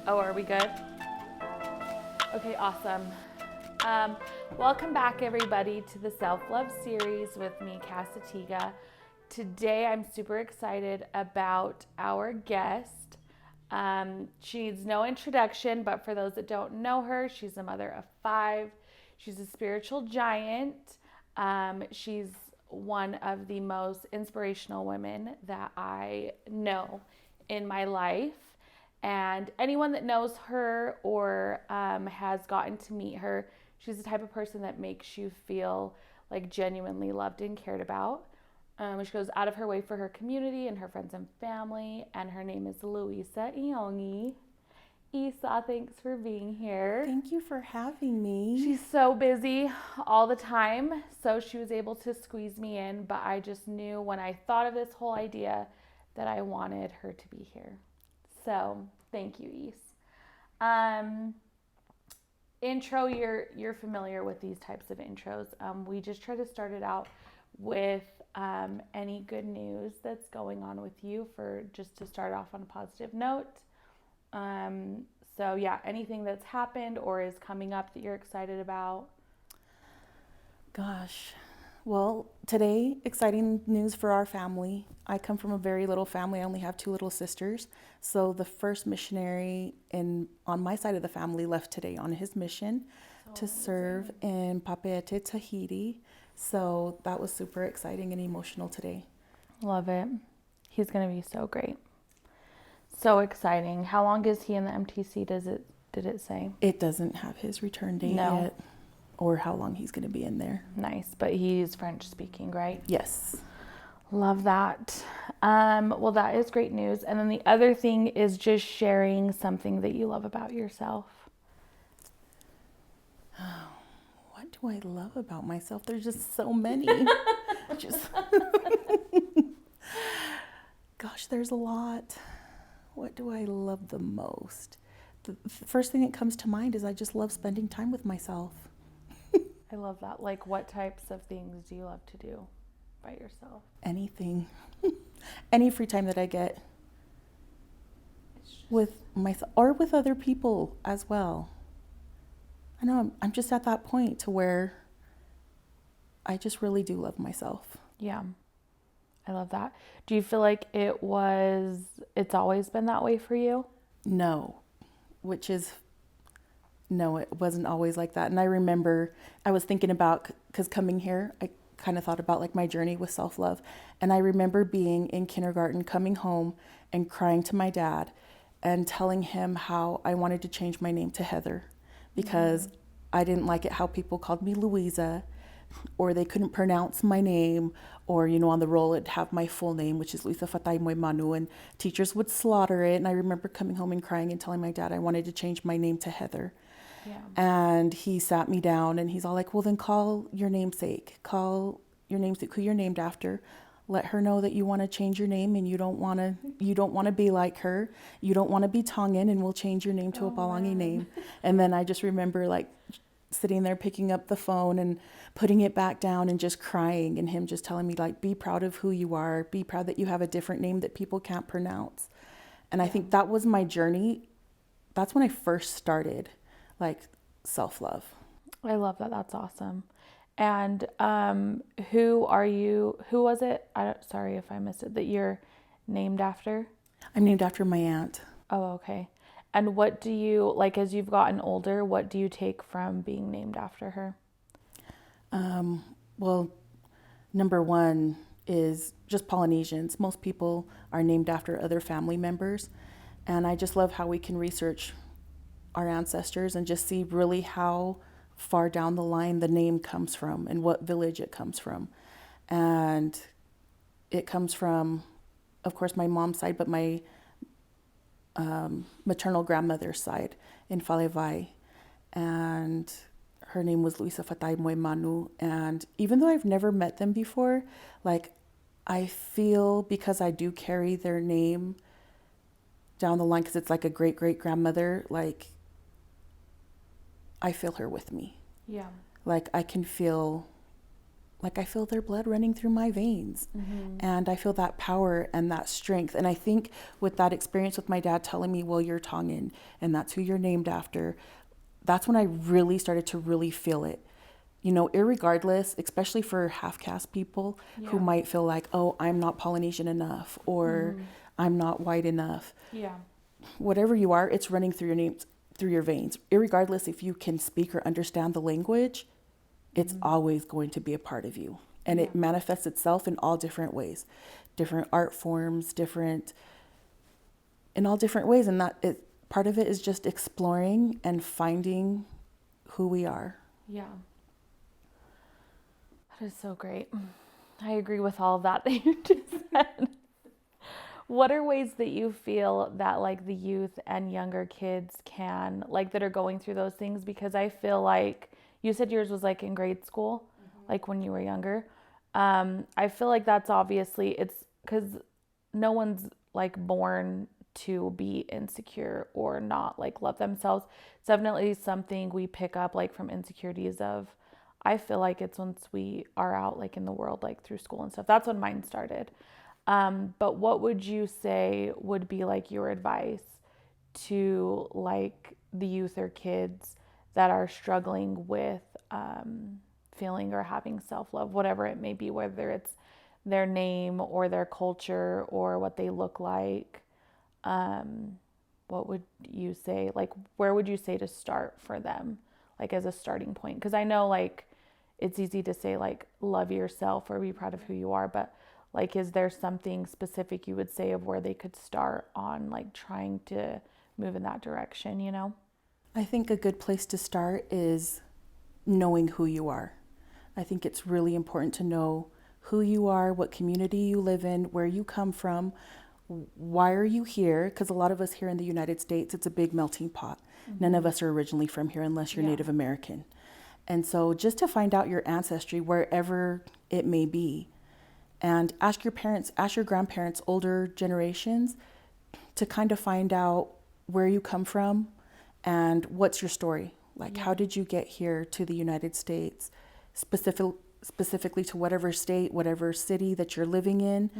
Oh, are we good? Okay, awesome. Welcome back, everybody, to the Self-Love series with me, Casatiga. Today, I'm super excited about our guest. She needs no introduction, but for those that don't know her, she's a mother of 5. She's a spiritual giant. She's one of the most inspirational women that I know in my life. And anyone that knows her or has gotten to meet her, she's the type of person that makes you feel like genuinely loved and cared about. She goes out of her way for her community and her friends and family. And her name is Luisa Iongi. Isa, thanks for being here. Thank you for having me. She's so busy all the time, so she was able to squeeze me in. But I just knew when I thought of this whole idea that I wanted her to be here. So thank you, Is. Intro, you're familiar with these types of intros. We just try to start it out with any good news that's going on with you, for just to start off on a positive note. So yeah, anything that's happened or is coming up that you're excited about. Gosh. Well, today, exciting news for our family. I come from a very little family. I only have 2 little sisters. So the first missionary on my side of the family left today on his mission to serve in Papeete, Tahiti. So that was super exciting and emotional today. Love it. He's going to be so great. So exciting. How long is he in the MTC? Did it say? It doesn't have his return date yet or how long he's going to be in there. Nice. But he's French speaking, right? Yes. Love that. Well, that is great news. And then the other thing is just sharing something that you love about yourself. What do I love about myself? There's just so many. Gosh, there's a lot. What do I love the most? The first thing that comes to mind is I just love spending time with myself. I love that. Like, what types of things do you love to do by yourself? Anything. Any free time that I get with myself or with other people as well. I know I'm just at that point to where I just really do love myself. Yeah. I love that. Do you feel like it's always been that way for you? No, it wasn't always like that. And I remember I was thinking about, because coming here, I kind of thought about like my journey with self-love. And I remember being in kindergarten, coming home and crying to my dad and telling him how I wanted to change my name to Heather because I didn't like it how people called me Louisa, or they couldn't pronounce my name, or, on the roll it'd have my full name, which is Luisa Iongi Manu, and teachers would slaughter it. And I remember coming home and crying and telling my dad I wanted to change my name to Heather. Yeah. And he sat me down and he's all like, well, then call your namesake, who you're named after. Let her know that you want to change your name and you don't want to be like her. You don't want to be Tongan, and we'll change your name to a Palangi name. And then I just remember like sitting there picking up the phone and putting it back down and just crying, and him just telling me like, be proud of who you are, be proud that you have a different name that people can't pronounce. And I think that was my journey. That's when I first started like self-love. I love that. That's awesome. And who was it? Sorry if I missed it, that you're named after? I'm named after my aunt. Oh, okay. And what do you, like, as you've gotten older, what do you take from being named after her? Well, number one is just Polynesians. Most people are named after other family members. And I just love how we can research our ancestors and just see really how far down the line the name comes from and what village it comes from. And it comes from, of course, my mom's side, but my maternal grandmother's side in Falevai. And her name was Luisa Iongi Manu. And even though I've never met them before, like, I feel, because I do carry their name down the line, because it's like a great-great-grandmother, like, I feel her with me. Yeah. Like, I can feel like I feel their blood running through my veins. And I feel that power and that strength. And I think with that experience with my dad telling me, well, you're Tongan and that's who you're named after, that's when I really started to really feel it. You know, irregardless, especially for half caste people who might feel like, oh, I'm not Polynesian enough, or I'm not white enough. Yeah. Whatever you are, it's running through your names, through your veins. Irregardless if you can speak or understand the language, it's always going to be a part of you. And it manifests itself in all different ways, different art forms, in all different ways. And part of it is just exploring and finding who we are. Yeah. That is so great. I agree with all of that you just said. What are ways that you feel that like the youth and younger kids can, like that are going through those things? Because I feel like you said yours was like in grade school, like when you were younger. I feel like that's obviously, it's because no one's like born to be insecure or not like love themselves. It's definitely something we pick up like from insecurities of, I feel like it's once we are out like in the world, like through school and stuff. That's when mine started. But what would you say would be like your advice to like the youth or kids that are struggling with feeling or having self-love, whatever it may be, whether it's their name or their culture or what they look like? What would you say, like, where would you say to start for them, like as a starting point? Because I know like it's easy to say like love yourself or be proud of who you are, but like, is there something specific you would say of where they could start on like trying to move in that direction, you know? I think a good place to start is knowing who you are. I think it's really important to know who you are, what community you live in, where you come from, why are you here? Because a lot of us here in the United States, it's a big melting pot. None of us are originally from here unless you're Native American. And so just to find out your ancestry, wherever it may be, and ask your parents, ask your grandparents, older generations, to kind of find out where you come from and what's your story. Like, how did you get here to the United States, specifically to whatever state, whatever city that you're living in,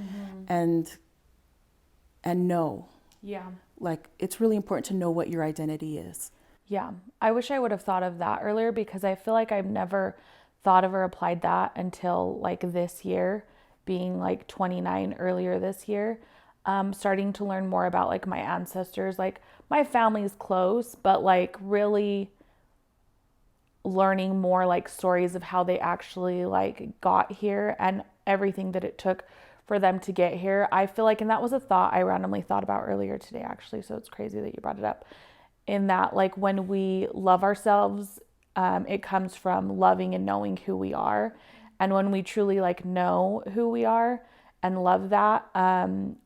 and know. Yeah. Like, it's really important to know what your identity is. Yeah. I wish I would have thought of that earlier, because I feel like I've never thought of or applied that until like this year, being like 29 earlier this year, starting to learn more about like my ancestors. Like my family's close, but like really learning more like stories of how they actually like got here and everything that it took for them to get here. I feel like, and that was a thought I randomly thought about earlier today, actually. So it's crazy that you brought it up, in that like when we love ourselves, it comes from loving and knowing who we are. And when we truly like know who we are and love that,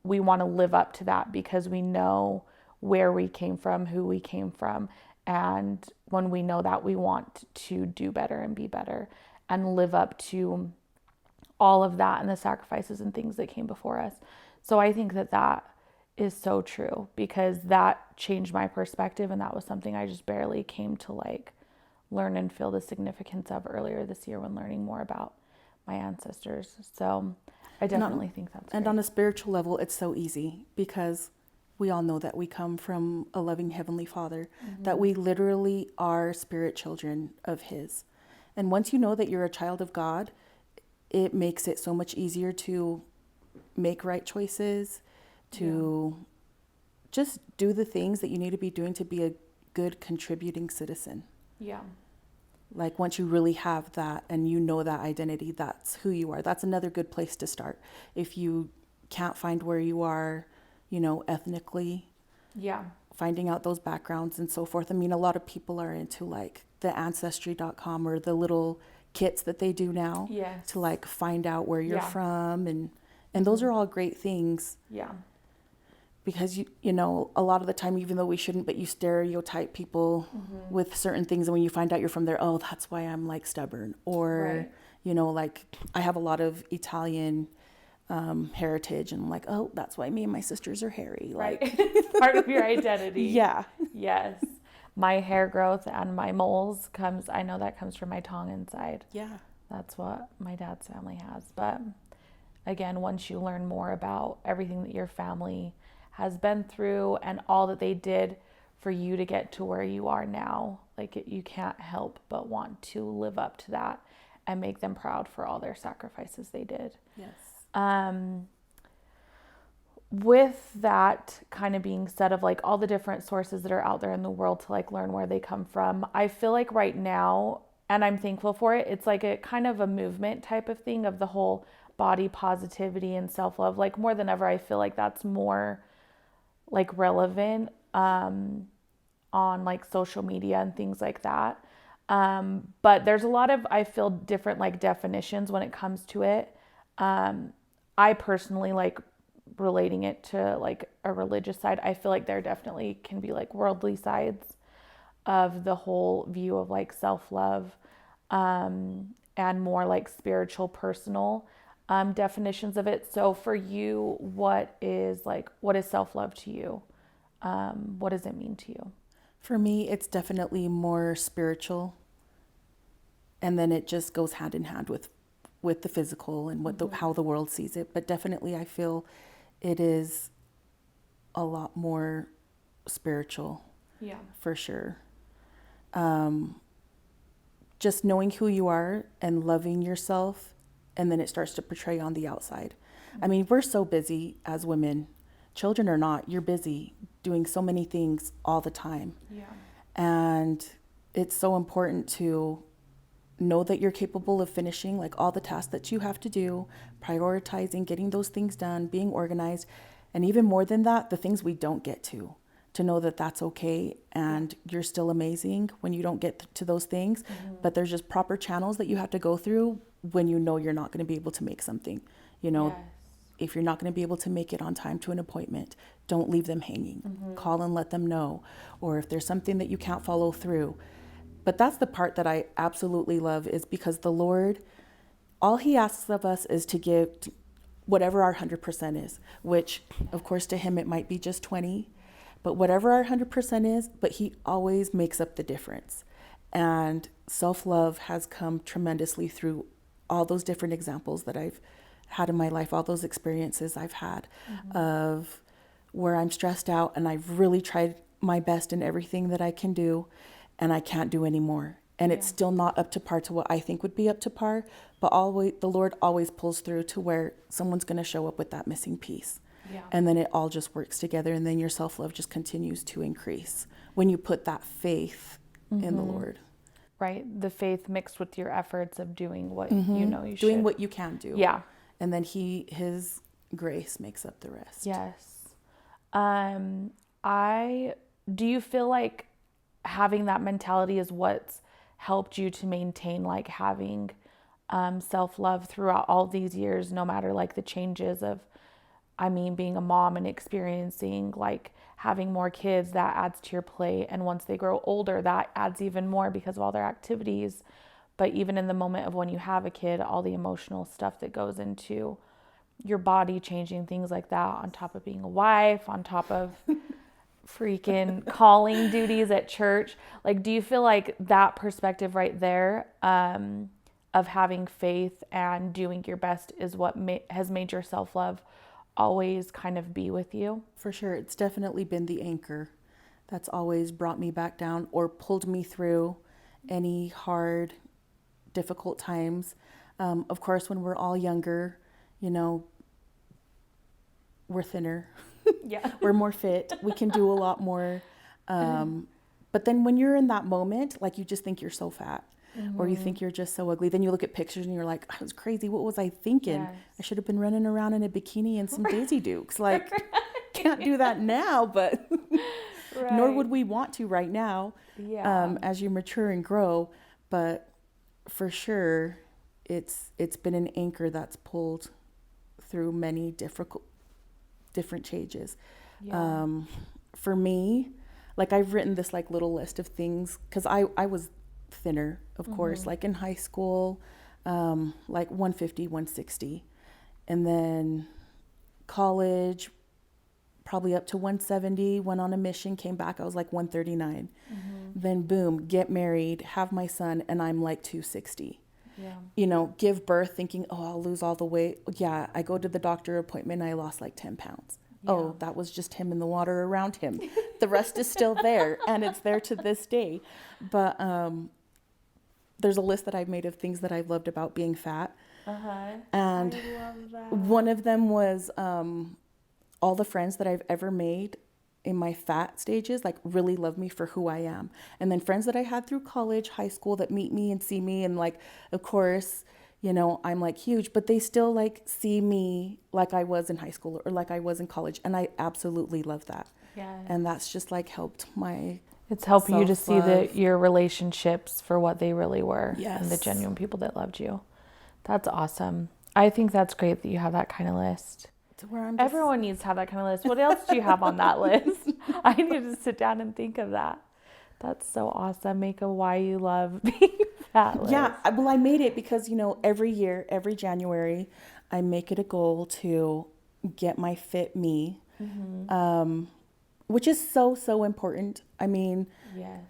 we want to live up to that because we know where we came from, who we came from. And when we know that, we want to do better and be better and live up to all of that and the sacrifices and things that came before us. So I think that that is so true, because that changed my perspective, and that was something I just barely came to like learn and feel the significance of earlier this year when learning more about my ancestors. So I definitely think that's and great. On a spiritual level, it's so easy because we all know that we come from a loving Heavenly Father, that we literally are spirit children of His. And once you know that you're a child of God, it makes it so much easier to make right choices, to just do the things that you need to be doing to be a good contributing citizen. Yeah. Like once you really have that and you know that identity, that's who you are. That's another good place to start. If you can't find where you are, you know, ethnically, finding out those backgrounds and so forth. I mean, a lot of people are into like the ancestry.com or the little kits that they do now to like find out where you're from, and those are all great things. Yeah. Because you know, a lot of the time, even though we shouldn't, but you stereotype people with certain things, and when you find out you're from there, oh, that's why I'm like stubborn, or you know, like I have a lot of Italian heritage, and I'm like, oh, that's why me and my sisters are hairy. Like, it's part of your identity. Yeah. Yes. My hair growth and my moles I know that comes from my Tongan side. Yeah. That's what my dad's family has. But again, once you learn more about everything that your family has been through and all that they did for you to get to where you are now, like you can't help but want to live up to that and make them proud for all their sacrifices they did. Yes. With that kind of being said, of like all the different sources that are out there in the world to like learn where they come from, I feel like right now, and I'm thankful for it, it's like a kind of a movement type of thing of the whole body positivity and self-love. Like more than ever, I feel like that's more like relevant on like social media and things like that. But there's a lot of, I feel, different like definitions when it comes to it. I personally like relating it to like a religious side. I feel like there definitely can be like worldly sides of the whole view of like self-love, and more like spiritual, personal definitions of it. So for you, what is self-love to you? What does it mean to you? For me, it's definitely more spiritual, and then it just goes hand in hand with the physical and how the world sees it. But definitely, I feel it is a lot more spiritual. Yeah. For sure. Just knowing who you are and loving yourself, and then it starts to portray on the outside. I mean, we're so busy as women. Children or not, you're busy doing so many things all the time. Yeah. And it's so important to know that you're capable of finishing like all the tasks that you have to do, prioritizing, getting those things done, being organized, and even more than that, the things we don't get to know that that's okay, and you're still amazing when you don't get to those things. But there's just proper channels that you have to go through when you know you're not going to be able to make something. Yes. If you're not going to be able to make it on time to an appointment, don't leave them hanging. Call and let them know. Or if there's something that you can't follow through. But that's the part that I absolutely love, is because the Lord, all he asks of us is to give whatever our 100% is, which of course to him it might be just 20, but whatever our 100% is, but he always makes up the difference. And self-love has come tremendously through all those different examples that I've had in my life, all those experiences I've had of where I'm stressed out and I've really tried my best in everything that I can do, and I can't do anymore. And it's still not up to par to what I think would be up to par, but always the Lord always pulls through to where someone's going to show up with that missing piece. Yeah. And then it all just works together, and then your self-love just continues to increase when you put that faith in the Lord. Right. The faith mixed with your efforts of doing what you know you should. Doing what you can do. Yeah. And then his grace makes up the rest. Yes. Do you feel like having that mentality is what's helped you to maintain like having self-love throughout all these years, no matter like the changes of, being a mom and experiencing like having more kids, that adds to your plate. And once they grow older, that adds even more because of all their activities. But even in the moment of when you have a kid, all the emotional stuff that goes into your body changing, things like that, on top of being a wife, on top of freaking calling duties at church. Like, do you feel like that perspective right there, of having faith and doing your best is what has made your self-love always kind of be with you? For sure. It's definitely been the anchor that's always brought me back down or pulled me through any hard, difficult times. Of course, when we're all younger, we're thinner. Yeah. We're more fit. We can do a lot more. But then when you're in that moment, like you just think you're so fat, or you think you're just so ugly. Then you look at pictures and you're like, I was crazy. What was I thinking? Yes. I should have been running around in a bikini and some Daisy Dukes. Like, can't do that now, but Right. nor would we want to right now, Yeah. as you mature and grow. But for sure, it's been an anchor that's pulled through many different changes. Yeah. For me, like I've written this like little list of things, because I was thinner, of course, like in high school, like 150, 160. And then college, probably up to 170, went on a mission, came back, I was like 139. Then boom, get married, have my son, and I'm like 260. give birth thinking, oh, I'll lose all the weight. Yeah, I go to the doctor appointment and I lost like 10 pounds. Yeah. Oh, that was just him in the water around him. The rest is still there, and it's there to this day. But there's a list that I've made of things that I've loved about being fat. And I love that. one of them was all the friends that I've ever made in my fat stages, like, really love me for who I am. And then friends that I had through college, high school, that meet me and see me, and like, of course, I'm like huge, but they still like see me like I was in high school or like I was in college. And I absolutely love that. Yeah. And that's just like helped my It's helped you to see self-love. your relationships for what they really were. Yes. And the genuine people that loved you. That's awesome. I think that's great that you have that kind of list. To where I'm Everyone needs to have that kind of list. What else do you have on that list? I need to sit down and think of that. That's so awesome. Make a why you love being fat list. Yeah, well, I made it because, every year, every January, I make it a goal to get my fit me, which is so, so important. I mean, yes.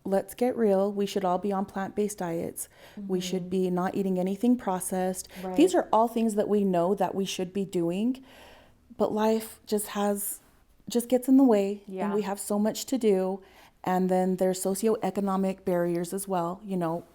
Let's get real. We should all be on plant-based diets. We should be not eating anything processed. Right. These are all things that we know that we should be doing, but life just gets in the way, and we have so much to do. And then there's socioeconomic barriers as well.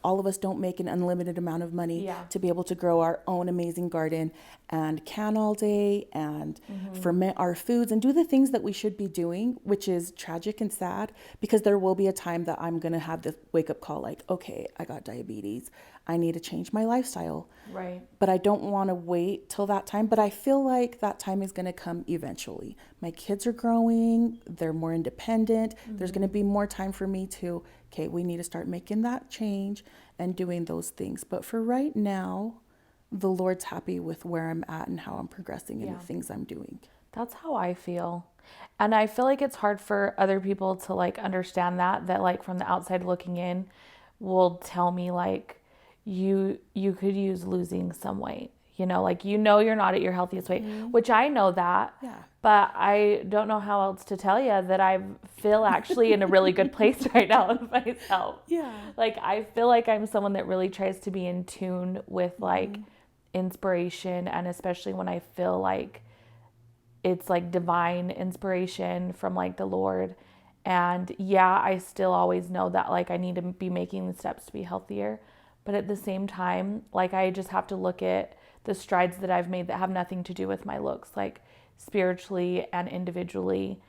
All of us don't make an unlimited amount of money to be able to grow our own amazing garden and can all day and ferment our foods and do the things that we should be doing, which is tragic and sad, because there will be a time that I'm going to have the wake up call like, okay, I got diabetes. I need to change my lifestyle. Right. But I don't want to wait till that time. But I feel like that time is going to come eventually. My kids are growing. They're more independent. There's going to be more time for me to, okay, we need to start making that change and doing those things. But for right now, the Lord's happy with where I'm at and how I'm progressing and the things I'm doing. That's how I feel. And I feel like it's hard for other people to like understand that like from the outside looking in will tell me like, you could use losing some weight, you're not at your healthiest weight, which I know that, but I don't know how else to tell you that I feel actually in a really good place right now with myself. Yeah. Like, I feel like I'm someone that really tries to be in tune with like inspiration, and especially when I feel like it's like divine inspiration from like the Lord. And I still always know that like I need to be making the steps to be healthier. But at the same time, like, I just have to look at the strides that I've made that have nothing to do with my looks, like spiritually and individually.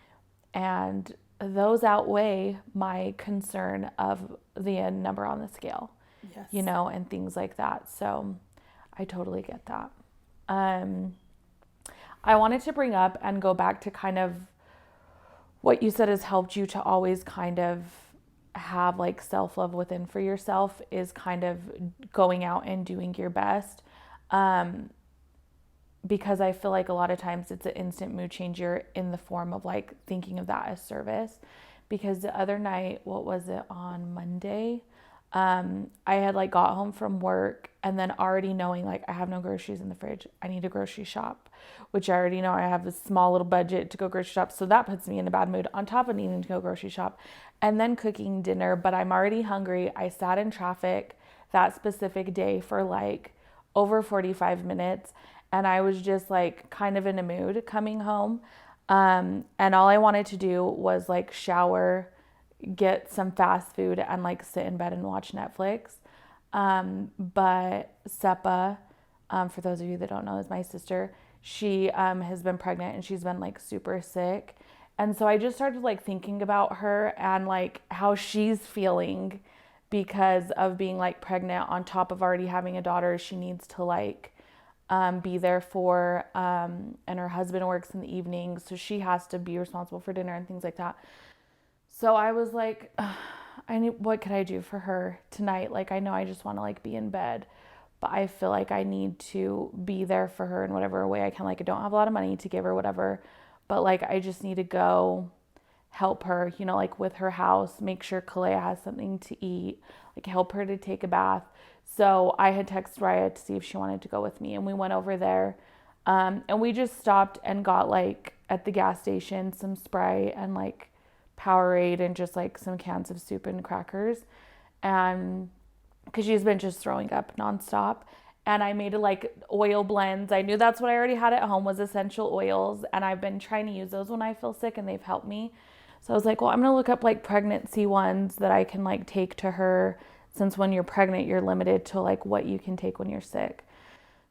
And those outweigh my concern of the number on the scale, and things like that. So I totally get that. I wanted to bring up and go back to kind of what you said has helped you to always kind of have like self-love within for yourself is kind of going out and doing your best, because I feel like a lot of times it's an instant mood changer in the form of like thinking of that as service. Because the other night, what was it, on Monday, I had like got home from work and then already knowing like I have no groceries in the fridge, I need to grocery shop, which I already know I have a small little budget to go grocery shop, so that puts me in a bad mood on top of needing to go grocery shop and then cooking dinner. But I'm already hungry. I sat in traffic that specific day for like over 45 minutes, and I was just like kind of in a mood coming home, and all I wanted to do was like shower, get some fast food, and like sit in bed and watch Netflix. But Seppa, for those of you that don't know, is my sister. She has been pregnant and she's been like super sick. And so I just started like thinking about her and like how she's feeling because of being like pregnant on top of already having a daughter. She needs to like be there for, and her husband works in the evening, so she has to be responsible for dinner and things like that. So I was like, what could I do for her tonight? Like, I know I just want to like be in bed, but I feel like I need to be there for her in whatever way I can. Like, I don't have a lot of money to give her, whatever, but like, I just need to go help her, like with her house, make sure Kalea has something to eat, like help her to take a bath. So I had texted Raya to see if she wanted to go with me, and we went over there. And we just stopped and got like at the gas station some Sprite and like Powerade and just like some cans of soup and crackers. And because she's been just throwing up nonstop. And I made like oil blends. I knew that's what I already had at home was essential oils. And I've been trying to use those when I feel sick and they've helped me. So I was like, well, I'm going to look up like pregnancy ones that I can like take to her, since when you're pregnant, you're limited to like what you can take when you're sick.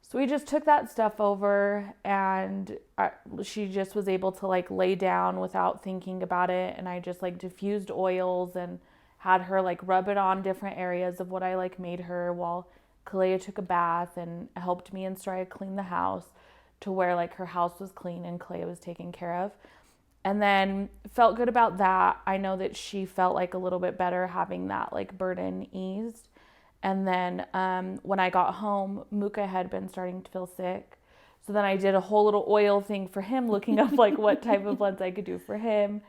So we just took that stuff over, and she just was able to like lay down without thinking about it. And I just like diffused oils and had her like rub it on different areas of what I like made her, while Kalea took a bath and helped me and Straya clean the house to where like her house was clean and Kalea was taken care of. And then felt good about that. I know that she felt like a little bit better having that like burden eased. And then when I got home, Muka had been starting to feel sick. So then I did a whole little oil thing for him, looking up like what type of blends I could do for him,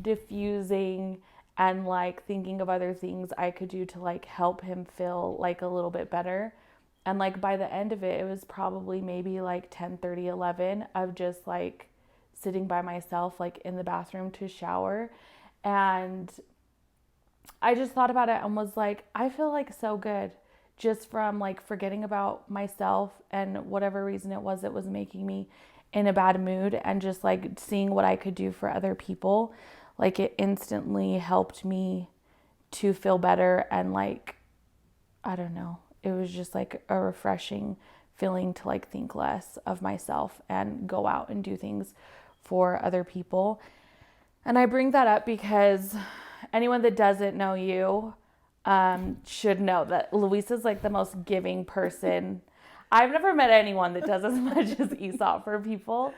diffusing, and like thinking of other things I could do to like help him feel like a little bit better. And like by the end of it, it was probably maybe like 10:30, 11 of just like sitting by myself like in the bathroom to shower. And I just thought about it and was like, I feel like so good just from like forgetting about myself and whatever reason it was that was making me in a bad mood, and just like seeing what I could do for other people. Like it instantly helped me to feel better, and like, I don't know, it was just like a refreshing feeling to like think less of myself and go out and do things for other people. And I bring that up because anyone that doesn't know you should know that Luisa's like the most giving person. I've never met anyone that does as much as Aesop for people.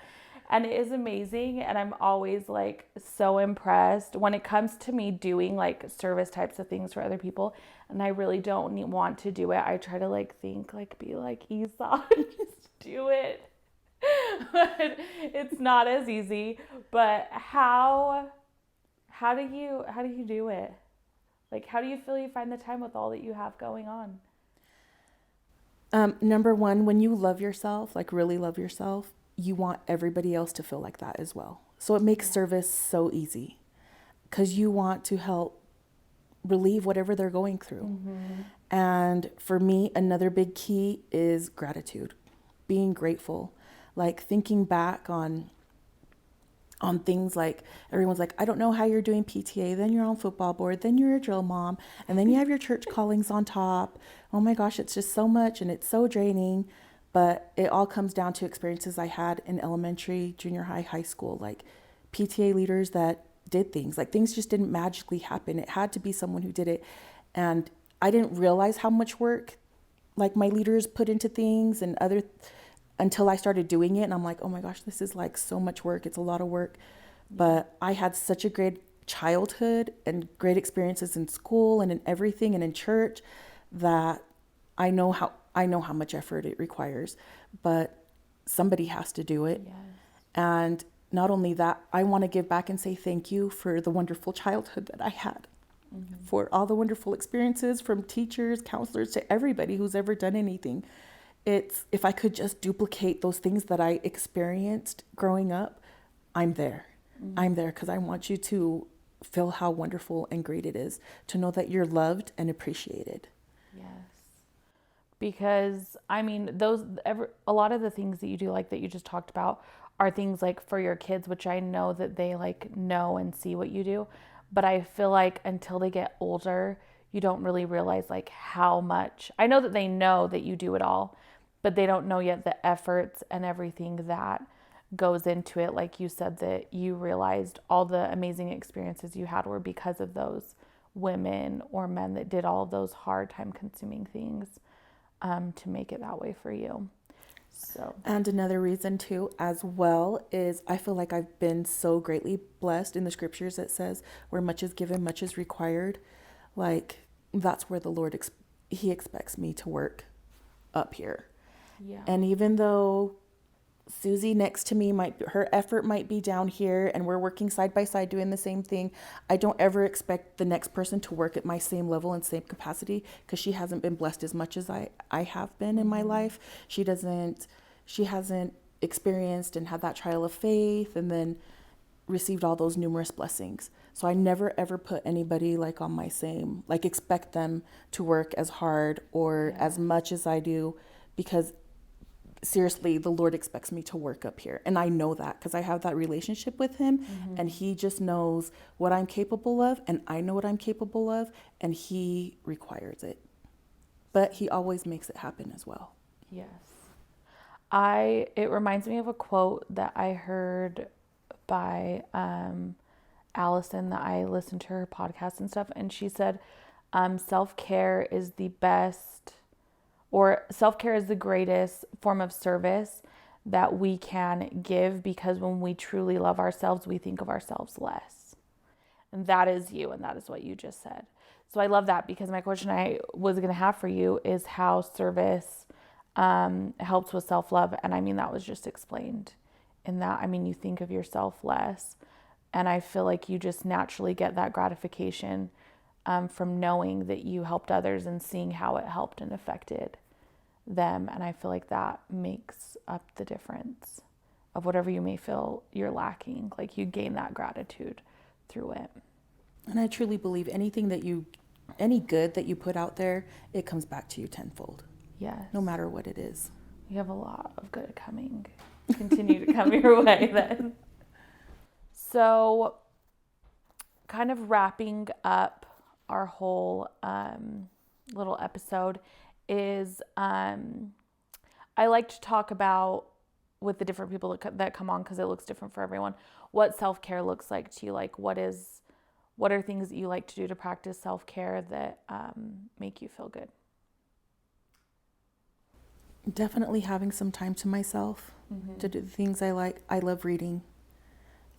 And it is amazing. And I'm always like so impressed when it comes to me doing like service types of things for other people. And I really don't want to do it. I try to like think, like be like Aesop, just do it. But it's not as easy. But how do you do it? Like, how do you feel you find the time with all that you have going on? Number one, when you love yourself, like really love yourself, you want everybody else to feel like that as well. So it makes service so easy because you want to help relieve whatever they're going through. And for me, another big key is gratitude, being grateful, like thinking back on things. Like everyone's like, I don't know how you're doing PTA, then you're on football board, then you're a drill mom, and then you have your church callings on top. Oh my gosh, it's just so much and it's so draining. But it all comes down to experiences I had in elementary, junior high, high school, like PTA leaders that did things. Like things just didn't magically happen. It had to be someone who did it. And I didn't realize how much work like my leaders put into things and other until I started doing it. And I'm like, oh my gosh, this is like so much work. It's a lot of work. But I had such a great childhood and great experiences in school and in everything and in church that I know how much effort it requires, but somebody has to do it. Yes. And not only that, I want to give back and say thank you for the wonderful childhood that I had, for all the wonderful experiences from teachers, counselors, to everybody who's ever done anything. It's, if I could just duplicate those things that I experienced growing up, I'm there. I'm there because I want you to feel how wonderful and great it is to know that you're loved and appreciated. Yes. Because I mean, a lot of the things that you do, like that you just talked about, are things like for your kids, which I know that they like know and see what you do. But I feel like until they get older, you don't really realize like how much. I know that they know that you do it all, but they don't know yet the efforts and everything that goes into it. Like you said, that you realized all the amazing experiences you had were because of those women or men that did all of those hard time consuming things to make it that way for you. So, and another reason too, as well, is I feel like I've been so greatly blessed in the scriptures that says where much is given, much is required. Like that's where the Lord, he expects me to work up here. yeah. And even though Susie next to me her effort might be down here and we're working side by side doing the same thing, I don't ever expect the next person to work at my same level and same capacity because she hasn't been blessed as much as I have been in my life. She hasn't experienced and had that trial of faith, and then received all those numerous blessings. So I never ever put anybody like on my same, like expect them to work as hard or as much as I do, because seriously, the Lord expects me to work up here. And I know that because I have that relationship with him, and he just knows what I'm capable of, and I know what I'm capable of, and he requires it. But he always makes it happen as well. Yes. It reminds me of a quote that I heard by Allison, that I listened to her podcast and stuff, and she said, self-care is the best, or self-care is the greatest form of service that we can give, because when we truly love ourselves, we think of ourselves less. And that is you, and that is what you just said. So I love that, because my question I was going to have for you is how service helps with self-love. And I mean, that was just explained in that. I mean, you think of yourself less, and I feel like you just naturally get that gratification from knowing that you helped others and seeing how it helped and affected them. And I feel like that makes up the difference of whatever you may feel you're lacking. Like, you gain that gratitude through it. And I truly believe any good that you put out there, it comes back to you tenfold. Yes. No matter what it is. You have a lot of good coming. Continue to come your way then. So, kind of wrapping up our whole little episode is I like to talk about, with the different people that come on, because it looks different for everyone, what self-care looks like to you. Like, what are things that you like to do to practice self-care that make you feel good? Definitely having some time to myself to do the things I like. I love reading.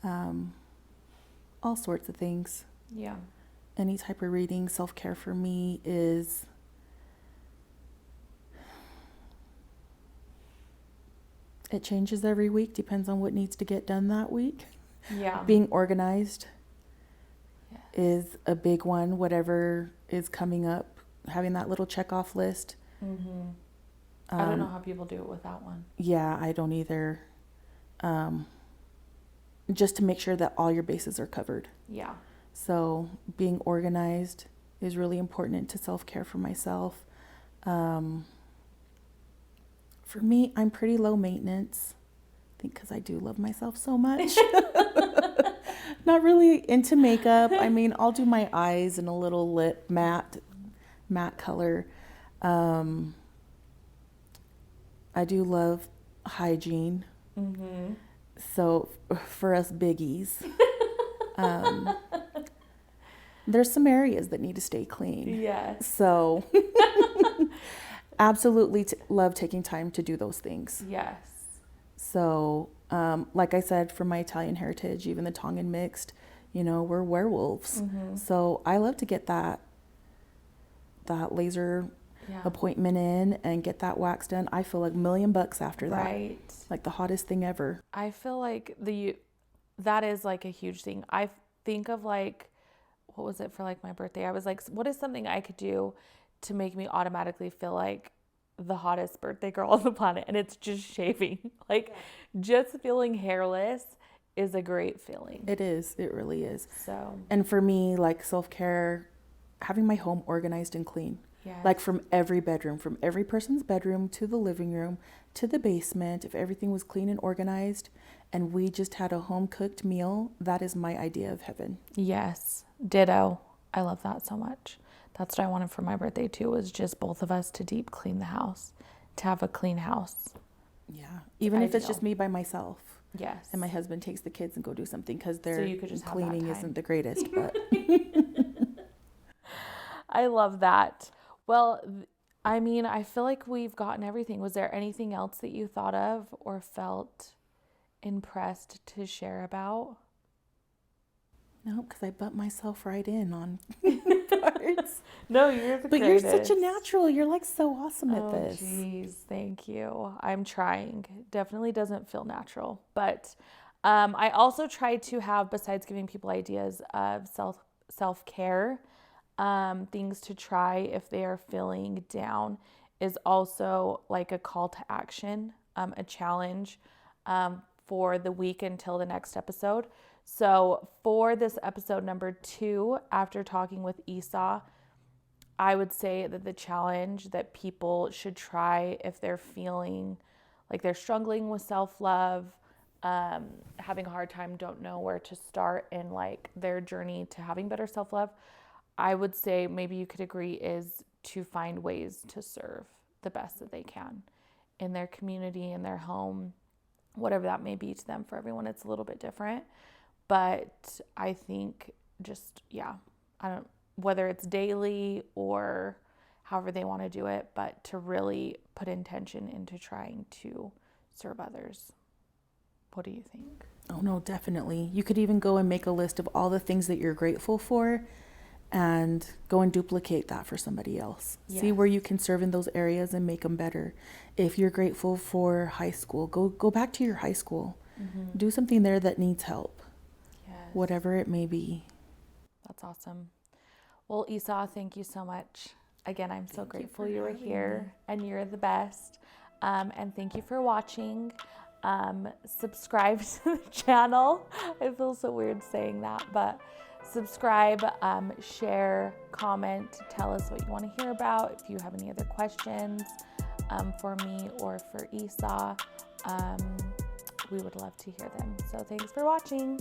All sorts of things. Yeah. Any type of reading. Self-care for me is it changes every week, depends on what needs to get done that week. Yeah. Being organized is a big one. Whatever is coming up, having that little check off list. I don't know how people do it without one. Yeah, I don't either. Just to make sure that all your bases are covered. Yeah. So being organized is really important to self-care for myself. For me, I'm pretty low maintenance. I think because I do love myself so much. Not really into makeup. I mean, I'll do my eyes and a little lip matte color. I do love hygiene. So for us biggies, there's some areas that need to stay clean. Yes. So absolutely love taking time to do those things. Yes. So like I said, from my Italian heritage, even the Tongan mixed, we're werewolves. So I love to get that laser appointment in and get that wax done. I feel like $1 million after that. Right. Like the hottest thing ever. I feel like that is like a huge thing. I think of like, what was it for like my birthday? I was like, what is something I could do to make me automatically feel like the hottest birthday girl on the planet? And it's just shaving. Like, just feeling hairless is a great feeling. It is. It really is. So. And for me, like self-care, having my home organized and clean. Yes. Like from every bedroom, from every person's bedroom to the living room to the basement, if everything was clean and organized and we just had a home-cooked meal, that is my idea of heaven. Yes. Ditto. I love that so much. That's what I wanted for my birthday too, was just both of us to deep clean the house, to have a clean house. Yeah. Even if it's just me by myself. Yes. And my husband takes the kids and go do something because their cleaning isn't the greatest. But I love that. Well, I mean, I feel like we've gotten everything. Was there anything else that you thought of or felt impressed to share about? No, because I butt myself right in on parts. No, you're the But greatest. You're such a natural. You're like so awesome at this. Oh, jeez. Thank you. I'm trying. Definitely doesn't feel natural. But I also try to have, besides giving people ideas of self-care, things to try if they are feeling down, is also like a call to action, a challenge for the week until the next episode. So for this episode number 2, after talking with Esau, I would say that the challenge that people should try if they're feeling like they're struggling with self-love, having a hard time, don't know where to start in like their journey to having better self-love, I would say maybe you could agree is to find ways to serve the best that they can in their community, in their home, whatever that may be to them. For everyone, it's a little bit different. But I think just, whether it's daily or however they want to do it, but to really put intention into trying to serve others. What do you think? Oh, no, definitely. You could even go and make a list of all the things that you're grateful for and go and duplicate that for somebody else. Yes. See where you can serve in those areas and make them better. If you're grateful for high school, go back to your high school. Mm-hmm. Do something there that needs help. Yes. Whatever it may be. That's awesome. Well, Esau, thank you so much. Again, I'm so grateful you were here and you're the best. And thank you for watching. Subscribe to the channel. It feels so weird saying that, but subscribe, share, comment, tell us what you want to hear about. If you have any other questions for me or for Esau, we would love to hear them. So thanks for watching.